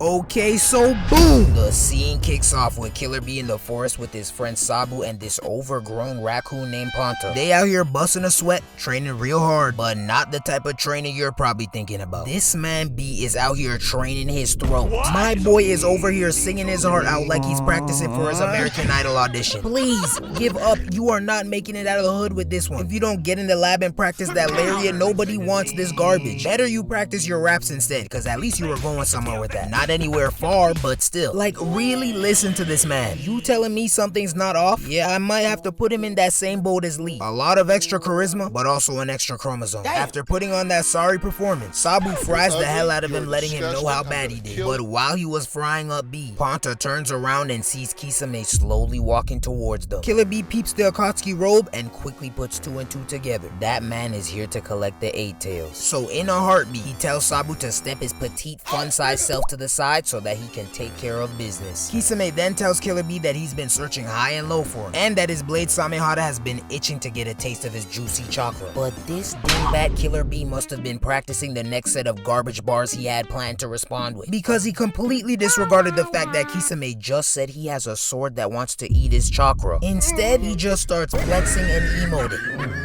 Okay, so boom! The scene kicks off with Killer Bee in the forest with his friend Sabu and this overgrown raccoon named Ponta. They out here busting a sweat, training real hard, but not the type of training you're probably thinking about. This man B is out here training his throat. What? My boy is over here singing his heart out like he's practicing for his American Idol audition. Please, give up. You are not making it out of the hood with this one. If you don't get in the lab and practice that lariat, nobody wants this garbage. Better you practice your raps instead, because at least you were going somewhere with that. Not anywhere far, but still. Like, really listen to this man. You telling me something's not off? Yeah, I might have to put him in that same boat as Lee. A lot of extra charisma, but also an extra chromosome. After putting on that sorry performance, Sabu fries the hell out of him, letting him know how bad he did. But while he was frying up B, Ponta turns around and sees Kisame slowly walking towards them. Killer Bee peeps the Akatsuki robe and quickly puts 2 and 2 together. That man is here to collect the 8 tails. So in a heartbeat, he tells Sabu to step his petite, fun-sized self to the side so that he can take care of business. Kisame then tells Killer Bee that he's been searching high and low for him, and that his blade Samehada has been itching to get a taste of his juicy chakra. But this dingbat Killer Bee must have been practicing the next set of garbage bars he had planned to respond with, because he completely disregarded the fact that Kisame just said he has a sword that wants to eat his chakra. Instead, he just starts flexing and emoting.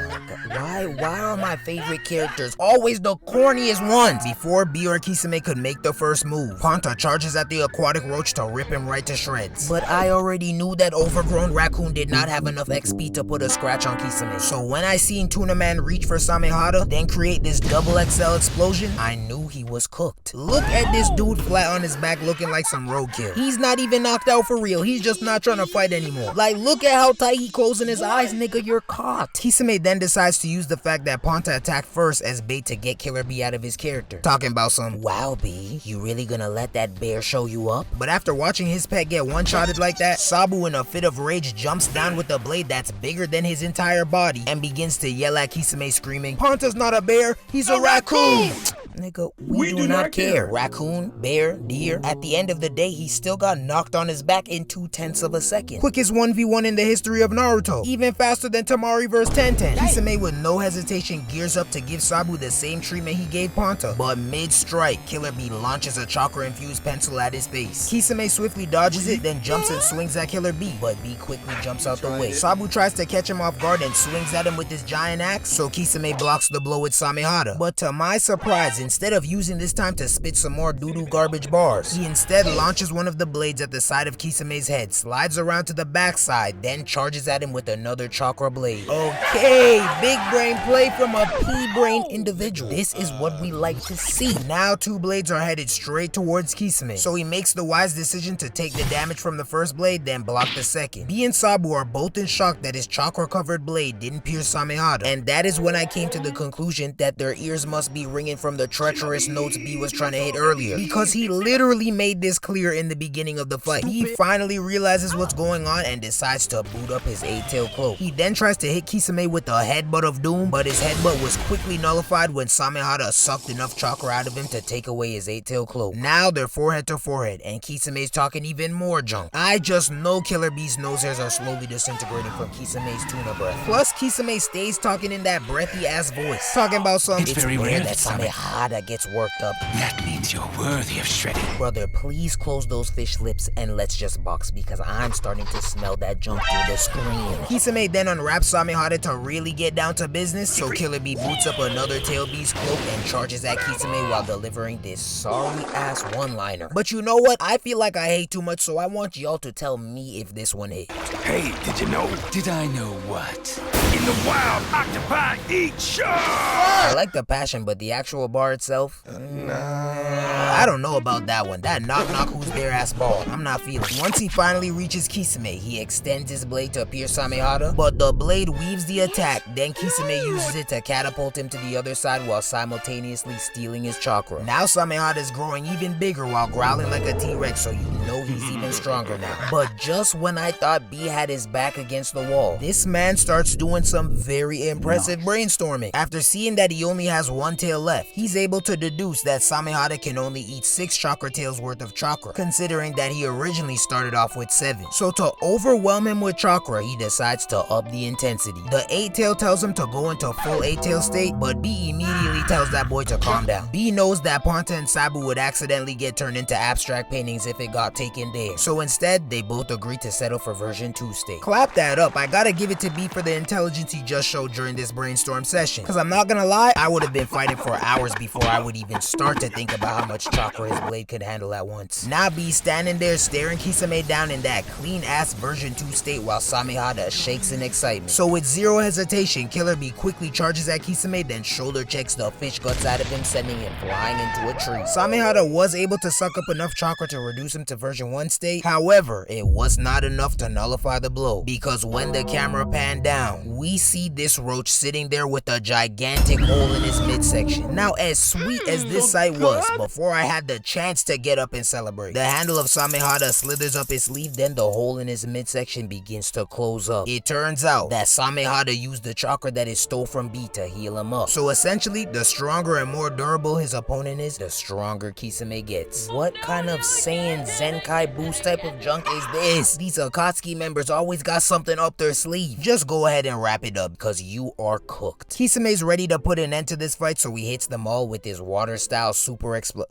Why are my favorite characters always the corniest ones? Before B or Kisame could make the first move, Ponta charges at the aquatic roach to rip him right to shreds. But I already knew that overgrown raccoon did not have enough XP to put a scratch on Kisame. So when I seen Tuna Man reach for Samehada, then create this double XL explosion, I knew he was cooked. Look at this dude flat on his back looking like some roadkill. He's not even knocked out for real. He's just not trying to fight anymore. Like, look at how tight he closing his eyes, nigga. You're caught. Kisame then decides to use the fact that Ponta attacked first as bait to get Killer Bee out of his character. Talking about some, wow B, you really gonna let that bear show you up? But after watching his pet get one-shotted like that, Sabu in a fit of rage jumps down with a blade that's bigger than his entire body and begins to yell at Kisame screaming, Ponta's not a bear, he's a raccoon! Nigga, we do not care. Raccoon, bear, deer. At the end of the day, he still got knocked on his back in 0.2 of a second. Quickest 1v1 in the history of Naruto. Even faster than Tamari vs Tenten. Kisame with no hesitation gears up to give Sabu the same treatment he gave Ponta. But mid-strike, Killer Bee launches a chakra-infused pencil at his face. Kisame swiftly dodges it, then jumps and swings at Killer Bee. But Bee quickly jumps out the way. Sabu tries to catch him off guard and swings at him with his giant axe, so Kisame blocks the blow with Samehada. But to my surprise, instead of using this time to spit some more doo-doo garbage bars, he instead launches one of the blades at the side of Kisame's head, slides around to the backside, then charges at him with another chakra blade. Okay, big brain play from a pea-brain individual. This is what we like to see. Now 2 blades are headed straight towards Kisame, so he makes the wise decision to take the damage from the first blade, then block the second. B and Sabu are both in shock that his chakra-covered blade didn't pierce Samehada, and that is when I came to the conclusion that their ears must be ringing from the treacherous notes B was trying to hit earlier, because he literally made this clear in the beginning of the fight. He finally realizes what's going on and decides to boot up his 8-tail cloak. He then tries to hit Kisame with the headbutt of doom, but his headbutt was quickly nullified when Samehada sucked enough chakra out of him to take away his 8-tail cloak. Now they're forehead to forehead, and Kisame's talking even more junk. I just know Killer Bee's nose hairs are slowly disintegrating from Kisame's tuna breath. Plus, Kisame stays talking in that breathy ass voice, talking about some, it's very rare that Samehada gets worked up. That means you're worthy of shredding. Brother, please close those fish lips and let's just box, because I'm starting to smell that junk through the screen. Kisame then unwraps Samehada to really get down to business, so Killer Bee boots up another tail bee's cloak and charges at Kisame while delivering this sorry ass one-liner. But you know what? I feel like I hate too much, so I want y'all to tell me if this one hit. Hey, did you know? Did I know what? In the wild, octopi eat sharks! I like the passion, but the actual bar itself? I don't know about that one. That knock-knock who's there ass ball, I'm not feeling. Once he finally reaches Kisame, he extends his blade to pierce Samehada, but the blade weaves the attack. Then Kisame uses it to catapult him to the other side while simultaneously stealing his chakra. Now Samehada is growing even bigger while growling like a T-Rex, so you know he's even stronger now. But just when I thought B had his back against the wall, this man starts doing some very impressive brainstorming. After seeing that he only has 1 tail left, he's able to deduce that Samehada can only eat 6 chakra tails worth of chakra, considering that he originally started off with 7. So to overwhelm him with chakra, he decides to up the intensity. The 8-tail tells him to go into full 8-tail state, but B immediately tells that boy to calm down. B knows that Ponta and Sabu would accidentally get turned into abstract paintings if it got taken there. So instead, they both agree to settle for version 2 state. Clap that up. I gotta give it to B for the intelligence he just showed during this brainstorm session. Cause I'm not gonna lie, I would have been fighting for hours before I would even start to think about how much chakra his blade could handle at once. Now B standing there staring Kisame down in that clean ass version 2 state while Samehada shakes in excitement. So with zero hesitation, Killer Bee quickly charges at Kisame, then shoulder checks the fish guts out of him, sending him flying into a tree. Samehada was able to suck up enough chakra to reduce him to version 1 state. However, it was not enough to nullify the blow, because when the camera panned down, we see this roach sitting there with a gigantic hole in his midsection. Now, as sweet as this sight was, before I had the chance to get up and celebrate, the handle of Samehada slithers up his sleeve, then the hole in his midsection begins to close up. It turns out that Samehada used the chakra that he stole from B to heal him up. So essentially, the stronger and more durable his opponent is, the stronger Kisame gets. What kind of Saiyan Zenkai boost type of junk is this? These Akatsuki members always got something up their sleeve. Just go ahead and wrap it up, because you are cooked. Kisame's ready to put an end to this fight, so he hits them all with his water style super exploding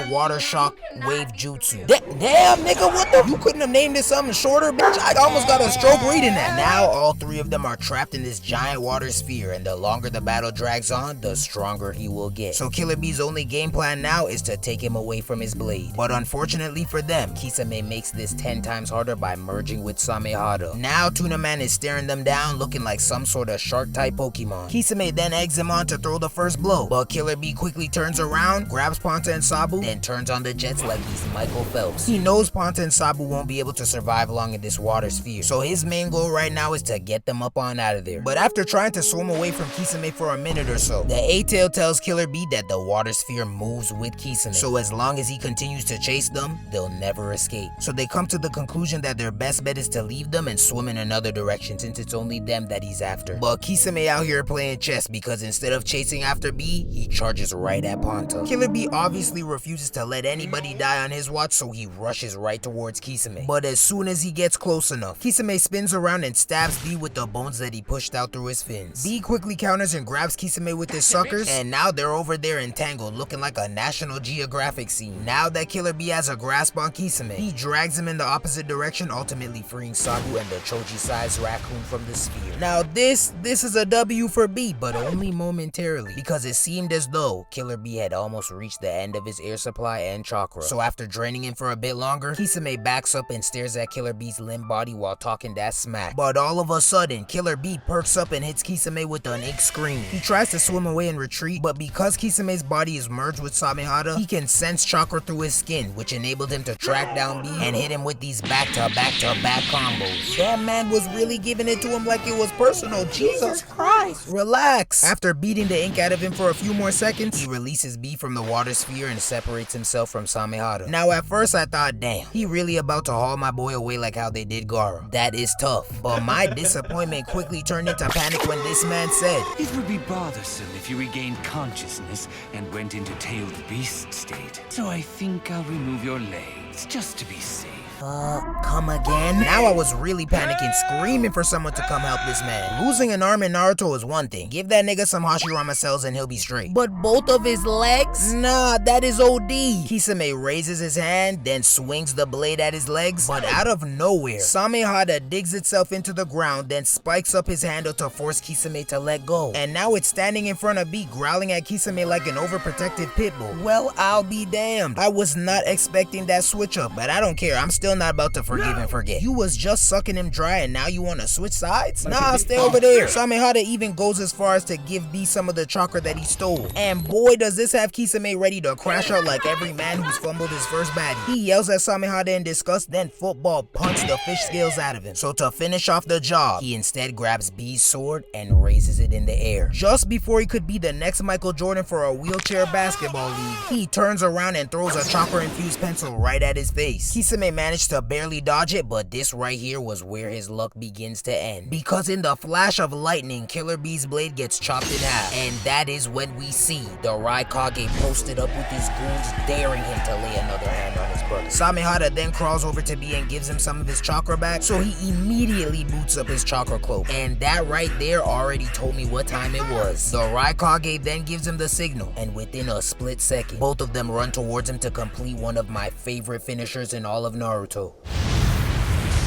water shock wave jutsu. Damn, nigga, what the? You couldn't have named it something shorter, bitch. I almost got a stroke reading that. Now all 3 of them are trapped in this giant water sphere, and the longer the battle drags on, the stronger he will get. So Killer Bee's only game plan now is to take him away from his blade. But unfortunately for them, Kisame makes this 10 times harder by merging with Samehada. Now Tuna Man is staring them down, looking like some sort of shark type Pokemon. Kisame then eggs him on to throw the first blow, but Killer Bee quickly turns around, grabs Ponta and Sabu, then turns on the jets like he's Michael Phelps. He knows Ponta and Sabu won't be able to survive long in this water sphere, so his main goal right now is to get them up on out of there. But after trying to swim away from Kisame for a minute or so, the 8-tail tells Killer Bee that the water sphere moves with Kisame, so as long as he continues to chase them, they'll never escape. So they come to the conclusion that their best bet is to leave them and swim in another direction, since it's only them that he's after. But Kisame out here playing chess, because instead of chasing after B, he charges right at Ponta. Killer Bee obviously refuses to let anybody die on his watch, so he rushes right towards Kisame. But as soon as he gets close enough, Kisame spins around and stabs B with the bones that he pushed out through his fins. B quickly counters and grabs Kisame with his suckers, and now they're over there entangled, looking like a National Geographic scene. Now that Killer Bee has a grasp on Kisame, he drags him in the opposite direction, ultimately freeing Sabu and the Choji-sized raccoon from the sphere. Now this is a W for B, but only momentarily, because it seemed as though Killer Bee had almost reached the end of his air supply and chakra. So after draining him for a bit longer, Kisame backs up and stares at Killer Bee's limp body while talking that smack. But all of a sudden, Killer Bee perks up and hits Kisame with an ink scream. He tries to swim away and retreat, but because Kisame's body is merged with Samehada, he can sense chakra through his skin, which enabled him to track down B and hit him with these back-to-back-to-back combos. That man was really giving it to him like it was personal. Jesus Christ. Relax. After beating the ink out of him for a few more seconds, he releases B from the water sphere and separates himself from Samehada. Now at first I thought, damn, he really about to haul my boy away like how they did Gaara. That is tough. But my disappointment quickly turned into panic when this man said, It would be bothersome if you regained consciousness and went into tailed beast state. So I think I'll remove your legs just to be safe. Come again? Now I was really panicking, screaming for someone to come help this man. Losing an arm in Naruto is one thing. Give that nigga some Hashirama cells and he'll be straight. But both of his legs? Nah, that is OD. Kisame raises his hand, then swings the blade at his legs, but out of nowhere, Samehada digs itself into the ground, then spikes up his handle to force Kisame to let go. And now it's standing in front of B, growling at Kisame like an overprotective pit bull. Well, I'll be damned. I was not expecting that switch up, but I don't care. I'm still not about to forgive and forget. You was just sucking him dry and now you want to switch sides? Nah, stay over there. Samehada even goes as far as to give B some of the chakra that he stole. And boy, does this have Kisame ready to crash out like every man who's fumbled his first baddie. He yells at Samehada in disgust, then football punts the fish scales out of him. So to finish off the job, he instead grabs B's sword and raises it in the air. Just before he could be the next Michael Jordan for a wheelchair basketball league, he turns around and throws a chakra-infused pencil right at at his face. Kisame managed to barely dodge it, but this right here was where his luck begins to end. Because in the flash of lightning, Killer Bee's blade gets chopped in half. And that is when we see the Raikage posted up with his goons, daring him to lay another hand on his brother. Samehada then crawls over to Bee and gives him some of his chakra back, so he immediately boots up his chakra cloak. And that right there already told me what time it was. The Raikage then gives him the signal, and within a split second, both of them run towards him to complete one of my favorite finishers in all of Naruto.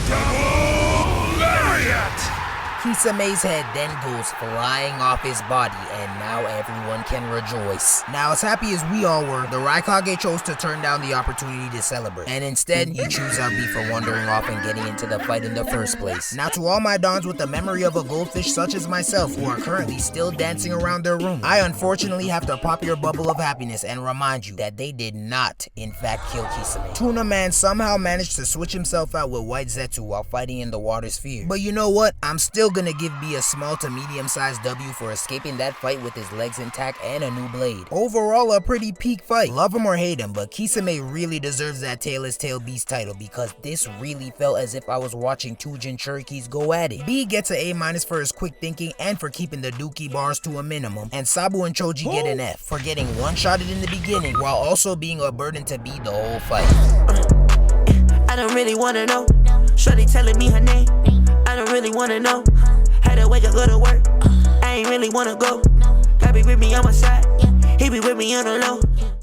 Double Lariat! Kisame's head then goes flying off his body, and now everyone can rejoice. Now, as happy as we all were, the Raikage chose to turn down the opportunity to celebrate, and instead, he chews our Bee for wandering off and getting into the fight in the first place. Now, to all my dons with the memory of a goldfish such as myself who are currently still dancing around their room, I unfortunately have to pop your bubble of happiness and remind you that they did not, in fact, kill Kisame. Tuna Man somehow managed to switch himself out with White Zetsu while fighting in the water sphere. But you know what? I'm still gonna give Bee a small to medium-sized W for escaping that fight with his legs intact and a new blade. Overall, a pretty peak fight. Love him or hate him, but Kisame really deserves that tailless tail beast title because this really felt as if I was watching two Jinchurikis go at it. Bee gets an A- for his quick thinking and for keeping the dookie bars to a minimum, and Sabu and Choji get an F for getting one-shotted in the beginning while also being a burden to Bee the whole fight. I don't really wanna know. Shorty telling me her name. I don't really wanna know. Had to wake up, go to work. I ain't really wanna go. God be with me on my side. He be with me on the low.